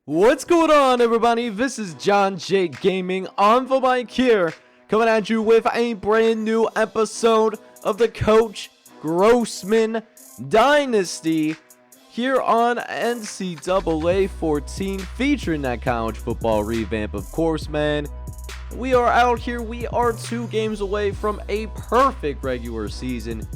What's going on, everybody? This is John J Gaming on the mic here, coming at you with a brand new episode of the Coach Grossman Dynasty here on NCAA 14, featuring that college football revamp, of course, man. We are out here. We are 2 games away from a perfect regular season,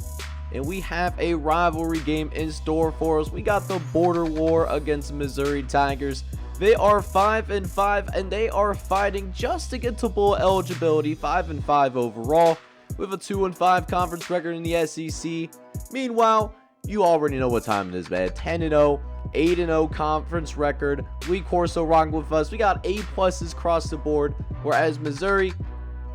and we have a rivalry game in store for us. We got the border war against Missouri Tigers. They are 5-5, and they are fighting just to get to bowl eligibility, 5-5 overall, with a 2-5 conference record in the SEC. Meanwhile, you already know what time it is, man. 10-0, 8-0 conference record. Lee Corso rocking with us. We got A+ across the board, whereas Missouri,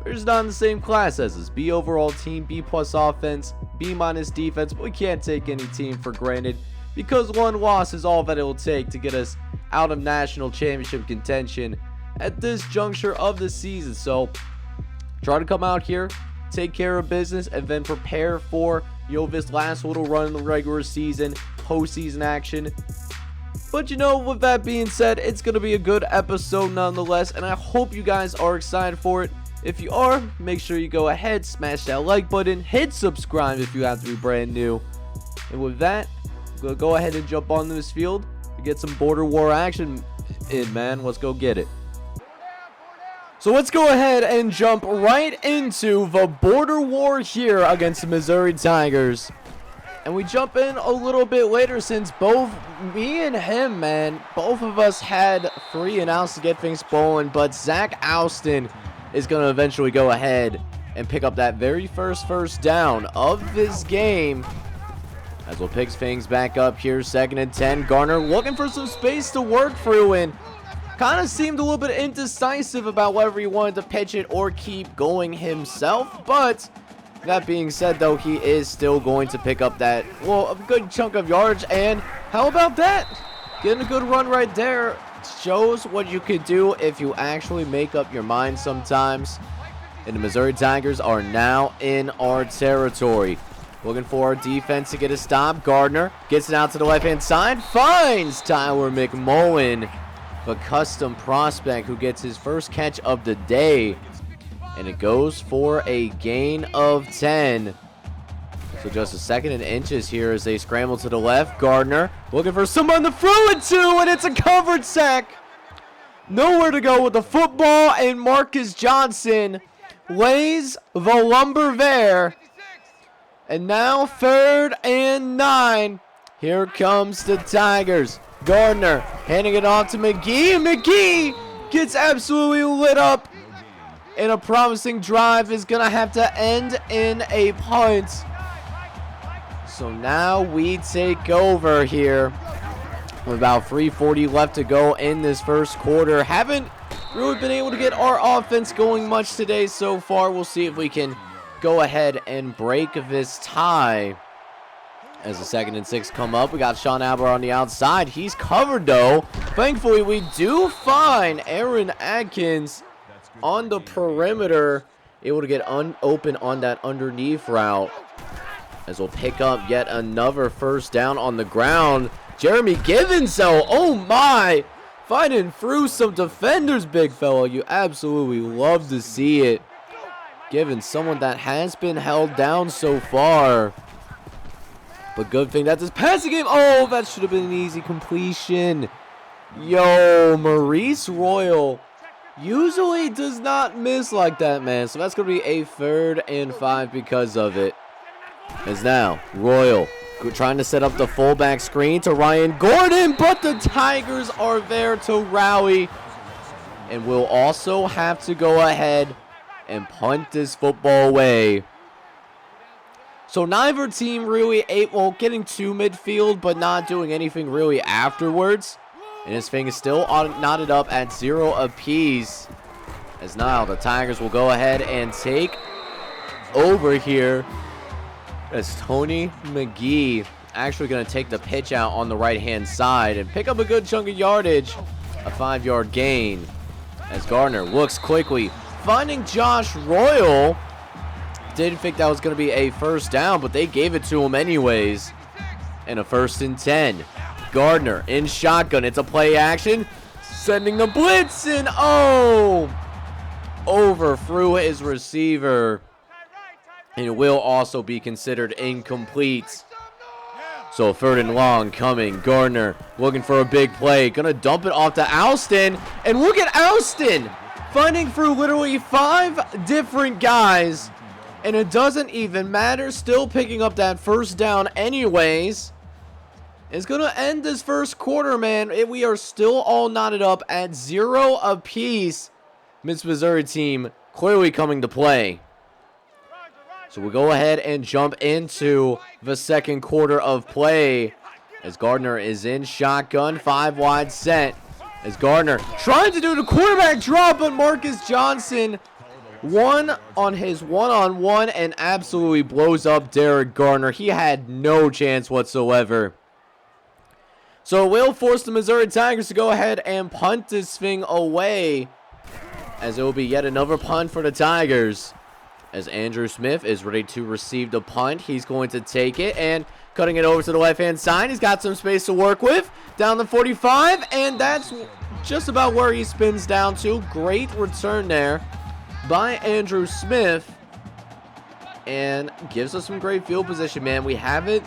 they're just not in the same class as us. B overall team, B+ offense, B- defense, but we can't take any team for granted, because one loss is all that it will take to get us out of national championship contention at this juncture of the season. So try to come out here, take care of business, and then prepare for, this last little run in the regular season, postseason action. But with that being said, it's going to be a good episode nonetheless, and I hope you guys are excited for it. If you are, make sure you go ahead, smash that like button, hit subscribe if you have to be brand new. And with that, we'll go ahead and jump onto this field to get some border war action in, man. Let's go get it. So let's go ahead and jump right into the border war here against the Missouri Tigers. And we jump in a little bit later, since both me and him, man, both of us had 3 and outs to get things bowling. But Zach Alston is going to eventually go ahead and pick up that very first down of this game, as we'll pick things back up here. 2nd and 10. Garner looking for some space to work through, and kind of seemed a little bit indecisive about whether he wanted to pitch it or keep going himself. But that being said, though, he is still going to pick up that, a good chunk of yards. And how about that? Getting a good run right there. Shows what you could do if you actually make up your mind sometimes. And the Missouri Tigers are now in our territory. Looking for our defense to get a stop. Gardner gets it out to the left-hand side. Finds Tyler McMullen, the custom prospect, who gets his first catch of the day. And it goes for a gain of 10. So just a 2nd and inches here as they scramble to the left. Gardner looking for someone to throw it to, and it's a covered sack. Nowhere to go with the football, and Marcus Johnson lays the lumber there. And now 3rd and 9. Here comes the Tigers. Gardner handing it off to McGee. And McGee gets absolutely lit up. And a promising drive is going to have to end in a punt. So now we take over here with about 3:40 left to go in this first quarter. Haven't really been able to get our offense going much today so far. We'll see if we can go ahead and break this tie. As the 2nd and 6 come up, we got Sean Albert on the outside. He's covered, though. Thankfully, we do find Aaron Atkins on the perimeter, able to get open on that underneath route, as we'll pick up yet another first down on the ground. Jeremy Givens, though, oh my, fighting through some defenders, big fella. You absolutely love to see it. Given someone that has been held down so far. But good thing that this passing game, that should have been an easy completion. Maurice Royal usually does not miss like that, man. So that's going to be a 3rd and 5 because of it. As now, Royal trying to set up the fullback screen to Ryan Gordon, but the Tigers are there to rally. And we'll also have to go ahead and punt this football away. So neither team really getting to midfield, but not doing anything really afterwards. And this thing is still knotted up at 0 apiece. As now the Tigers will go ahead and take over here, as Tony McGee actually going to take the pitch out on the right-hand side and pick up a good chunk of yardage, a 5-yard gain. As Gardner looks quickly, finding Josh Royal. Didn't think that was going to be a first down, but they gave it to him anyways. And a 1st and 10. Gardner in shotgun. It's a play action. Sending the blitz in. Oh! Overthrew his receiver. And it will also be considered incomplete. So 3rd and long coming. Gardner looking for a big play. Gonna dump it off to Alston. And look at Alston finding through literally 5 different guys. And it doesn't even matter. Still picking up that first down anyways. It's going to end this first quarter, man. We are still all knotted up at 0 apiece. Miss Missouri team clearly coming to play. So we'll go ahead and jump into the second quarter of play. As Gardner is in shotgun, 5 wide set. As Gardner trying to do the quarterback drop, but Marcus Johnson one on his one-on-one and absolutely blows up Derek Gardner. He had no chance whatsoever. So it will force the Missouri Tigers to go ahead and punt this thing away, as it will be yet another punt for the Tigers. As Andrew Smith is ready to receive the punt, he's going to take it and cutting it over to the left-hand side. He's got some space to work with. Down the 45, and that's just about where he spins down to. Great return there by Andrew Smith, and gives us some great field position, man. We haven't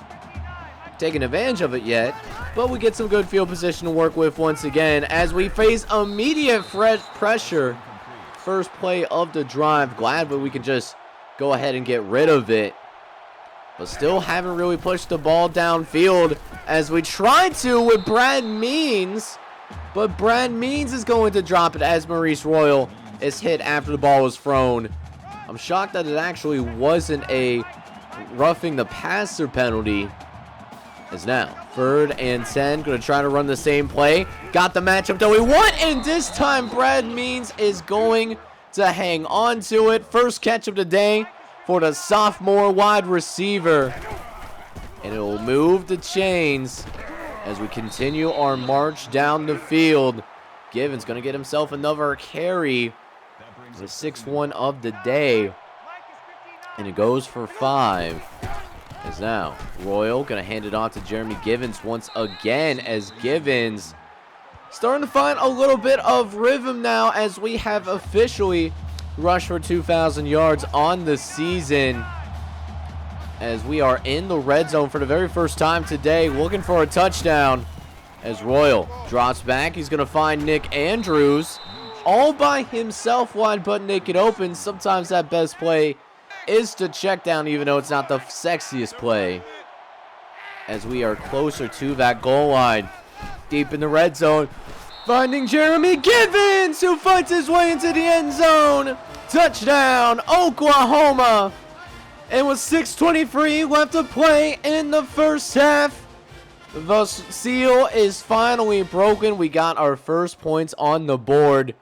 taken advantage of it yet, but we get some good field position to work with once again as we face immediate pressure. First play of the drive. Glad that we can just go ahead and get rid of it, but still haven't really pushed the ball downfield as we try to with Brad Means, but Brad Means is going to drop it as Maurice Royal is hit after the ball was thrown. I'm shocked that it actually wasn't a roughing the passer penalty. As now 3rd and 10, going to try to run the same play. Got the matchup that we want, and this time Brad Means is going to hang on to it. First catch of the day for the sophomore wide receiver, and it will move the chains as we continue our march down the field. Givens going to get himself another carry, the 6th of the day, and it goes for 5. As now Royal going to hand it off to Jeremy Givens once again, as Givens starting to find a little bit of rhythm now, as we have officially rushed for 2,000 yards on the season, as we are in the red zone for the very first time today, looking for a touchdown. As Royal drops back, he's going to find Nick Andrews all by himself, wide but naked open. Sometimes that best play is to check down, even though it's not the sexiest play, as we are closer to that goal line, deep in the red zone, finding Jeremy Givens, who fights his way into the end zone. Touchdown, Oklahoma. And with 6:23 left to play in the first half, the seal is finally broken. We got our first points on the board.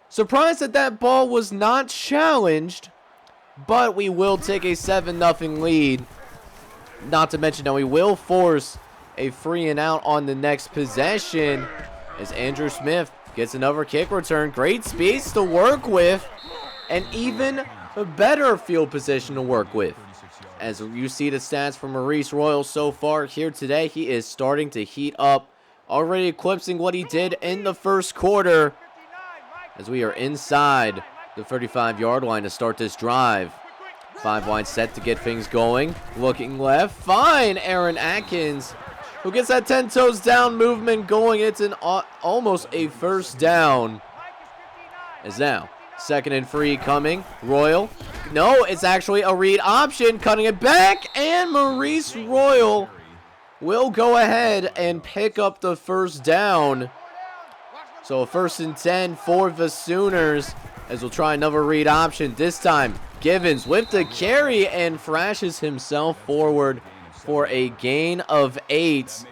Surprised that that ball was not challenged, but we will take a 7-0 lead. Not to mention that we will force a 3 and out on the next possession, as Andrew Smith gets another kick return. Great space to work with, and even a better field position to work with. As you see the stats from Maurice Royal so far here today, he is starting to heat up, already eclipsing what he did in the first quarter, as we are inside the 35-yard line to start this drive. 5 wide set to get things going. Looking left, fine, Aaron Atkins, who gets that 10 toes down movement going. It's an almost a first down. As now 2nd and 3 coming. Royal, no, it's actually a read option, cutting it back, and Maurice Royal will go ahead and pick up the first down. So 1st and 10 for the Sooners, as we'll try another read option. This time Givens with the carry and thrashes himself forward for a gain of 8,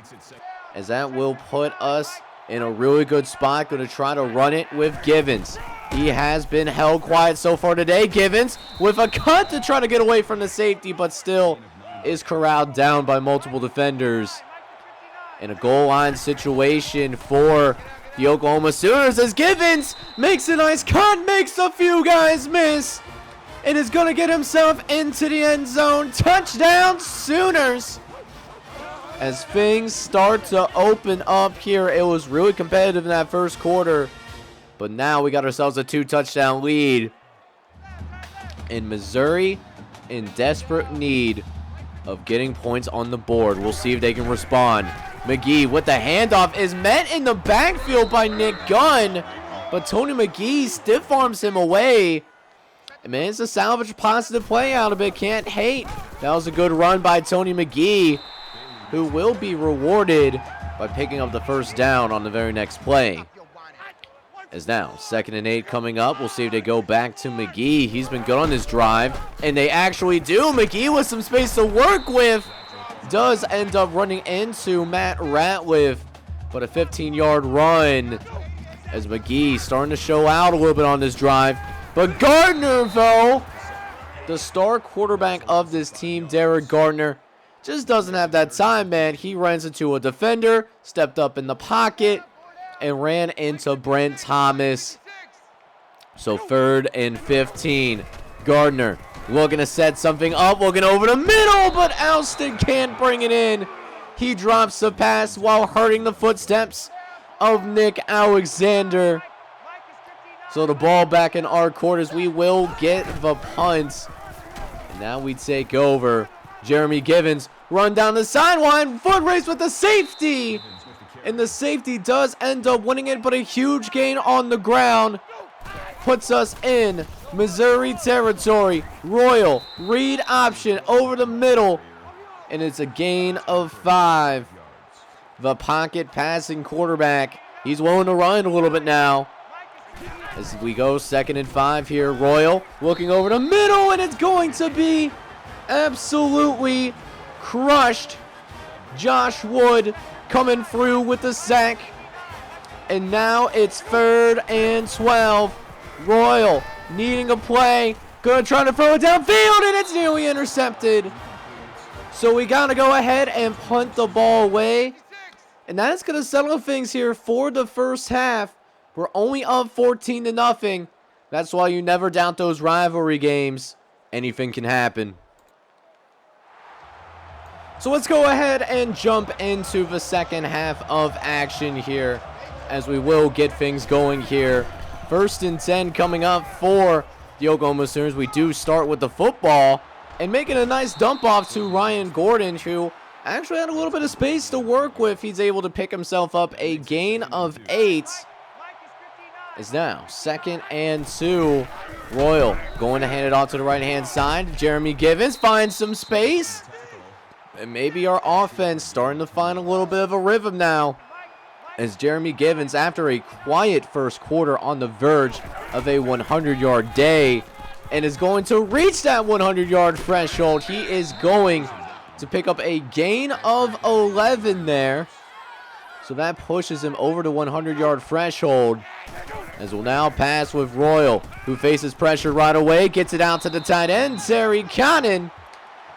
as that will put us in a really good spot. Going to try to run it with Givens. He has been held quiet so far today. Givens with a cut to try to get away from the safety, but still is corralled down by multiple defenders. In a goal line situation for the Oklahoma Sooners, as Givens makes a nice cut, makes a few guys miss, and is going to get himself into the end zone. Touchdown, Sooners. as things start to open up here. It was really competitive in that first quarter, but now we got ourselves a 2-touchdown lead. In Missouri, in desperate need of getting points on the board. We'll see if they can respond. McGee with the handoff is met in the backfield by Nick Gunn, but Tony McGee stiff arms him away. And man, it's a salvage positive play out of it. Can't hate. That was a good run by Tony McGee, who will be rewarded by picking up the first down on the very next play. As now, 2nd and 8 coming up. We'll see if they go back to McGee. He's been good on this drive, and they actually do. McGee with some space to work with does end up running into Matt Ratliff, but a 15-yard run as McGee starting to show out a little bit on this drive. But Gardner, though, the star quarterback of this team, Derek Gardner, just doesn't have that time, man. He runs into a defender, stepped up in the pocket, and ran into Brent Thomas. So 3rd and 15. Gardner looking to set something up, looking over the middle, but Alston can't bring it in. He drops the pass while hurting the footsteps of Nick Alexander. So the ball back in our court as we will get the punt. And now we take over. Jeremy Givens run down the sideline, foot race with the safety. And the safety does end up winning it, but a huge gain on the ground puts us in Missouri territory. Royal read option over the middle, and it's a gain of 5. The pocket passing quarterback, he's willing to run a little bit now. As we go 2nd and 5 here, Royal looking over the middle, and it's going to be absolutely crushed. Josh Wood coming through with the sack. And now it's 3rd and 12. Royal needing a play. Gonna try to throw it downfield, and it's nearly intercepted. So we gotta go ahead and punt the ball away. And that's gonna settle things here for the first half. We're only up 14-0. That's why you never doubt those rivalry games. Anything can happen. So let's go ahead and jump into the second half of action here, as we will get things going here. 1st and 10 coming up for the Oklahoma Sooners. We do start with the football and making a nice dump off to Ryan Gordon, who actually had a little bit of space to work with. He's able to pick himself up a gain of 8. Is now 2nd and 2. Royal going to hand it off to the right-hand side. Jeremy Givens finds some space. And maybe our offense starting to find a little bit of a rhythm now, as Jeremy Givens, after a quiet first quarter, on the verge of a 100-yard day, and is going to reach that 100-yard threshold. He is going to pick up a gain of 11 there. So that pushes him over the 100-yard threshold, as we'll now pass with Royal, who faces pressure right away, gets it out to the tight end, Terry Connon.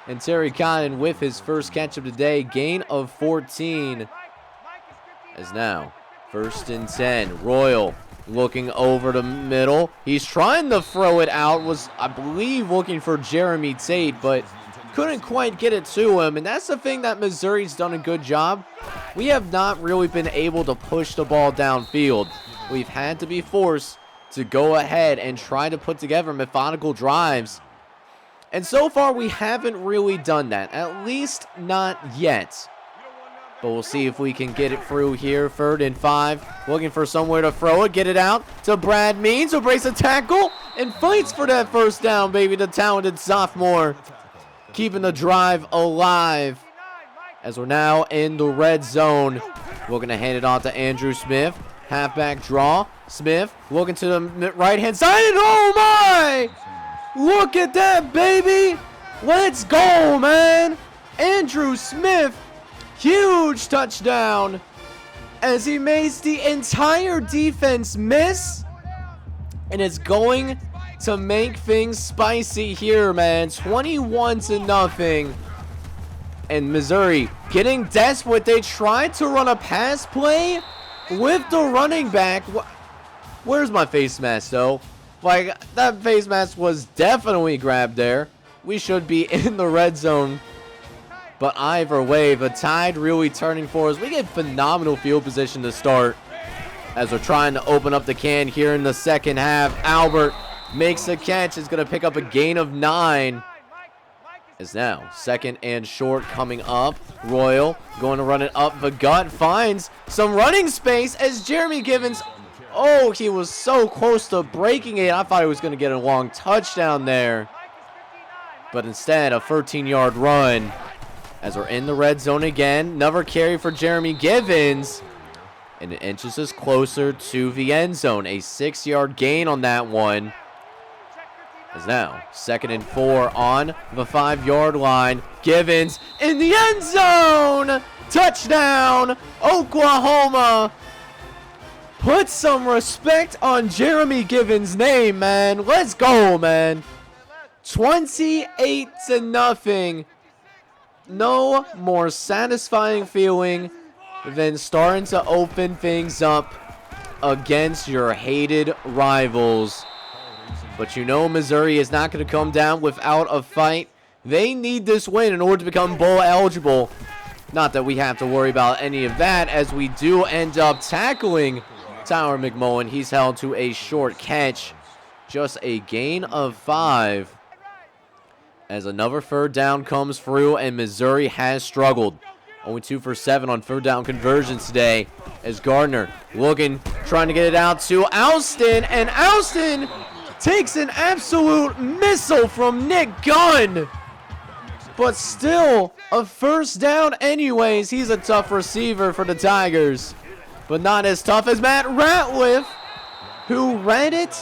And Terry Connon with his first catch of the day, gain of 14. As now, 1st and 10. Royal looking over the middle. He's trying to throw it out. Was, I believe, looking for Jeremy Tate, but couldn't quite get it to him. And that's the thing that Missouri's done a good job. We have not really been able to push the ball downfield. We've had to be forced to go ahead and try to put together methodical drives. And so far, we haven't really done that, at least not yet. But we'll see if we can get it through here. 3rd and 5, looking for somewhere to throw it, get it out to Brad Means, who breaks a tackle and fights for that first down, baby, the talented sophomore, keeping the drive alive. As we're now in the red zone, we're going to hand it off to Andrew Smith. Halfback draw. Smith looking to the right-hand side, and oh my! Look at that, baby! Let's go, man! Andrew Smith, huge touchdown as he makes the entire defense miss. And it's going to make things spicy here, man. 21-0. And Missouri getting desperate. They tried to run a pass play with the running back. Where's my face mask, though? Like, that face mask was definitely grabbed there. We should be in the red zone. But either way, the tide really turning for us. We get phenomenal field position to start as we're trying to open up the can here in the second half. Albert makes a catch. Is going to pick up a gain of 9. Is now second and short coming up. Royal going to run it up the gut. Finds some running space as Jeremy Givens. Oh, he was so close to breaking it. I thought he was going to get a long touchdown there. But instead, a 13-yard run. As we're in the red zone again. Another carry for Jeremy Givens. And it inches us closer to the end zone. A 6-yard gain on that one. Is now second and 4 on the 5-yard line. Givens in the end zone. Touchdown, Oklahoma. Put some respect on Jeremy Givens' name, man. Let's go, man. 28-0. No more satisfying feeling than starting to open things up against your hated rivals. But you know Missouri is not going to come down without a fight. They need this win in order to become bowl eligible. Not that we have to worry about any of that, as we do end up tackling Tyler McMullen. He's held to a short catch. Just a gain of 5. As another third down comes through, and Missouri has struggled. Only 2 for 7 on third down conversions today. As Gardner looking, trying to get it out to Alston, and Alston takes an absolute missile from Nick Gunn. But still, a first down anyways. He's a tough receiver for the Tigers. But not as tough as Matt Ratliff, who read it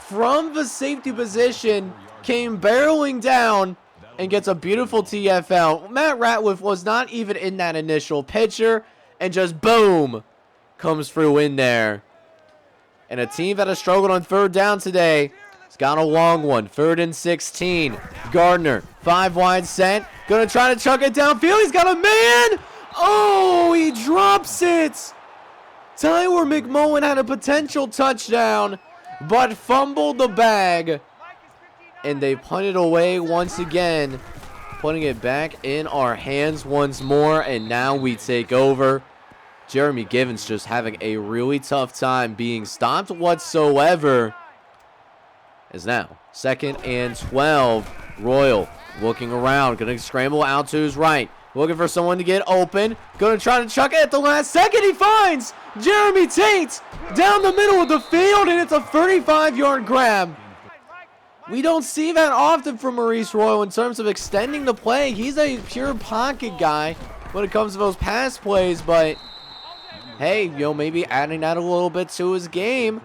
from the safety position, came barreling down, and gets a beautiful TFL. Matt Ratliff was not even in that initial picture, and just boom, comes through in there. And a team that has struggled on third down today has got a long one. 3rd and 16. Gardner, 5 wide set. Gonna try to chuck it downfield. He's got a man. Oh, he drops it. Tyler McMullen had a potential touchdown, but fumbled the bag. And they punted away once again, putting it back in our hands once more. And now we take over. Jeremy Givens just having a really tough time being stopped whatsoever. Is now 2nd and 12. Royal looking around, gonna scramble out to his right, looking for someone to get open, gonna try to chuck it at the last second. He finds Jeremy Tate down the middle of the field, and it's a 35-yard grab. We don't see that often from Maurice Royal in terms of extending the play. He's a pure pocket guy when it comes to those pass plays, but hey, you know, maybe adding that a little bit to his game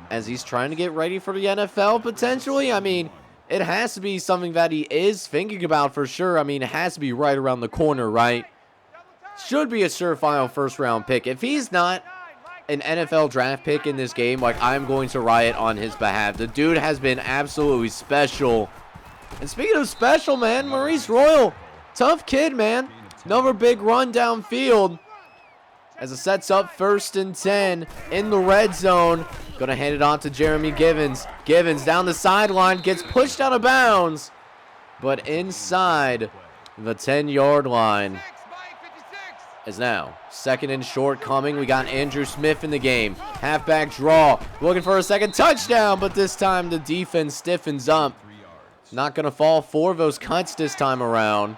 as he's trying to get ready for the NFL potentially. I mean, it has to be something that he is thinking about for sure. I mean, it has to be right around the corner, right? Should be a surefire first-round pick. If he's not an NFL draft pick in this game, like, I'm going to riot on his behalf. The dude has been absolutely special. And speaking of special, man, Maurice Royal, tough kid, man. Another big run downfield as it sets up 1st and 10 in the red zone. Gonna hand it on to Jeremy Givens. Givens down the sideline, gets pushed out of bounds, but inside the 10-yard line. Is now 2nd and short coming. We got Andrew Smith in the game. Halfback draw, looking for a second touchdown, but this time the defense stiffens up. Not gonna fall for those cuts this time around.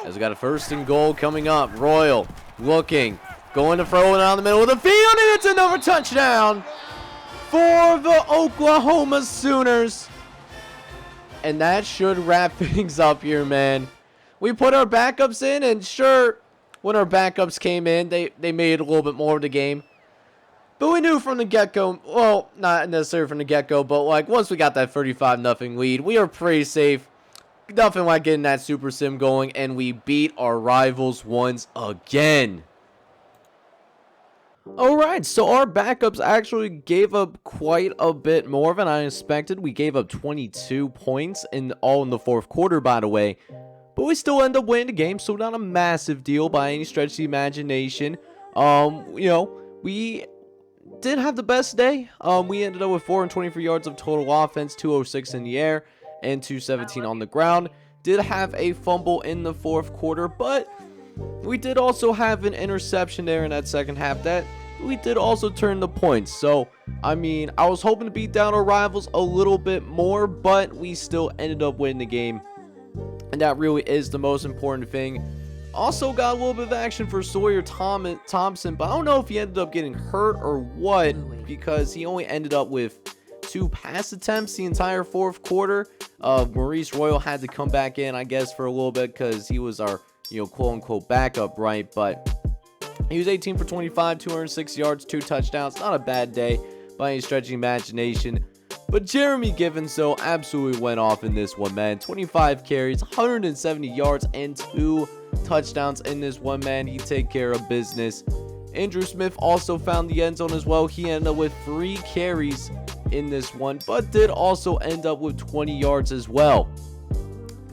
As we got a 1st and goal coming up. Royal looking, going to throw it down the middle of the field, and it's another touchdown for the Oklahoma Sooners. And that should wrap things up here, man. We put our backups in, and sure, when our backups came in, they made a little bit more of the game. But we knew from the get-go, well, not necessarily from the get-go, but like once we got that 35-0 lead, we are pretty safe. Nothing like getting that super sim going, and we beat our rivals once again. Alright, so our backups actually gave up quite a bit more than I expected. We gave up 22 points, all in the 4th quarter, by the way. But we still end up winning the game, so not a massive deal by any stretch of the imagination. You know, we didn't have the best day. We ended up with 423 yards of total offense, 206 in the air, and 217 on the ground. did have a fumble in the fourth quarter, but we did also have an interception there in that second half that we did also turn the points. So, I mean, I was hoping to beat down our rivals a little bit more, but we still ended up winning the game. And that really is the most important thing. Also got a little bit of action for Sawyer Thompson, but I don't know if he ended up getting hurt or what, because he only ended up with 2 pass attempts the entire fourth quarter. Maurice Royal had to come back in, I guess, for a little bit because he was our, quote-unquote backup, right? But he was 18 for 25, 206 yards, 2 touchdowns. Not a bad day by any stretch of the imagination. But Jeremy Givens, though, absolutely went off in this one, man. 25 carries, 170 yards, and 2 touchdowns in this one, man. He take care of business. Andrew Smith also found the end zone as well. He ended up with 3 carries in this one, but did also end up with 20 yards as well,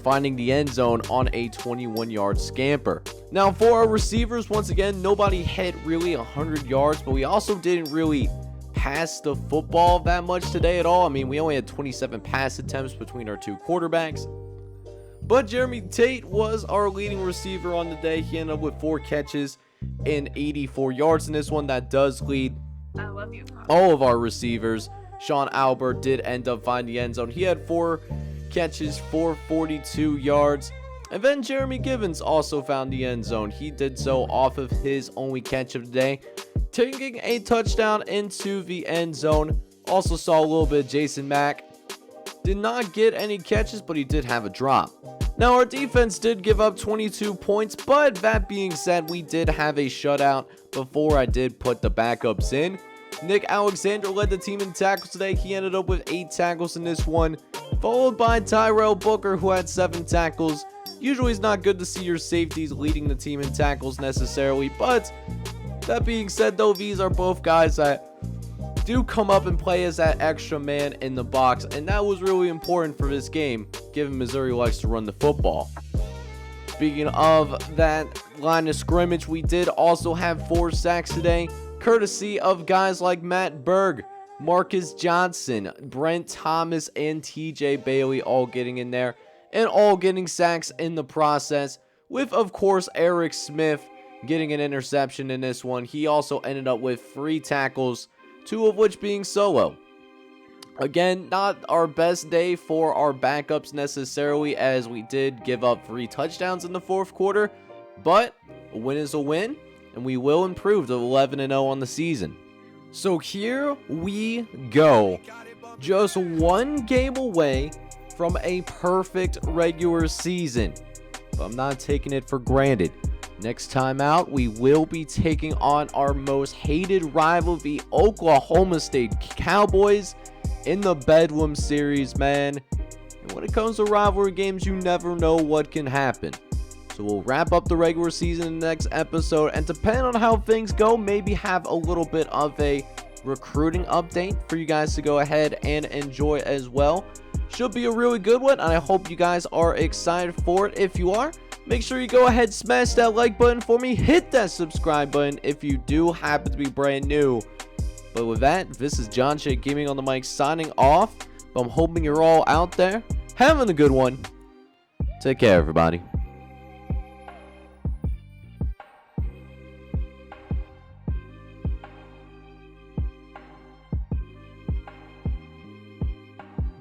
finding the end zone on a 21-yard scamper. Now, for our receivers, once again, nobody hit really 100 yards, but we also didn't really pass the football that much today at all. I mean, we only had 27 pass attempts between our 2 quarterbacks. But Jeremy Tate was our leading receiver on the day. He ended up with 4 catches and 84 yards in this one. That does lead all of our receivers. Sean Albert did end up finding the end zone. He had 4 catches for 42 yards. And then Jeremy Givens also found the end zone. He did so off of his only catch of the day, taking a touchdown into the end zone. Also saw a little bit of Jason Mack. Did not get any catches, but he did have a drop. Now, our defense did give up 22 points, but that being said, we did have a shutout before I did put the backups in. Nick Alexander led the team in tackles today. He ended up with 8 tackles in this one, followed by Tyrell Booker, who had 7 tackles. Usually it's not good to see your safeties leading the team in tackles necessarily, but that being said, though, these are both guys that do come up and play as that extra man in the box, and that was really important for this game, given Missouri likes to run the football. Speaking of that line of scrimmage, we did also have 4 sacks today, courtesy of guys like Matt Berg, Marcus Johnson, Brent Thomas, and TJ Bailey all getting in there, and all getting sacks in the process, with, of course, Eric Smith getting an interception in this one. He also ended up with 3 tackles, 2 of which being solo. Again, not our best day for our backups necessarily, as we did give up 3 touchdowns in the fourth quarter, but a win is a win, and we will improve to 11-0 on the season. So here we go, just 1 game away from a perfect regular season, but I'm not taking it for granted. Next time out, we will be taking on our most hated rival, the Oklahoma State Cowboys, in the Bedlam series, man. And when it comes to rivalry games, you never know what can happen. So we'll wrap up the regular season in the next episode, and depending on how things go, maybe have a little bit of a recruiting update for you guys to go ahead and enjoy as well. Should be a really good one, and I hope you guys are excited for it. If you are, make sure you go ahead, smash that like button for me, hit that subscribe button if you do happen to be brand new. But with that, this is John J Gaming on the mic signing off. I'm hoping you're all out there having a good one. Take care, everybody.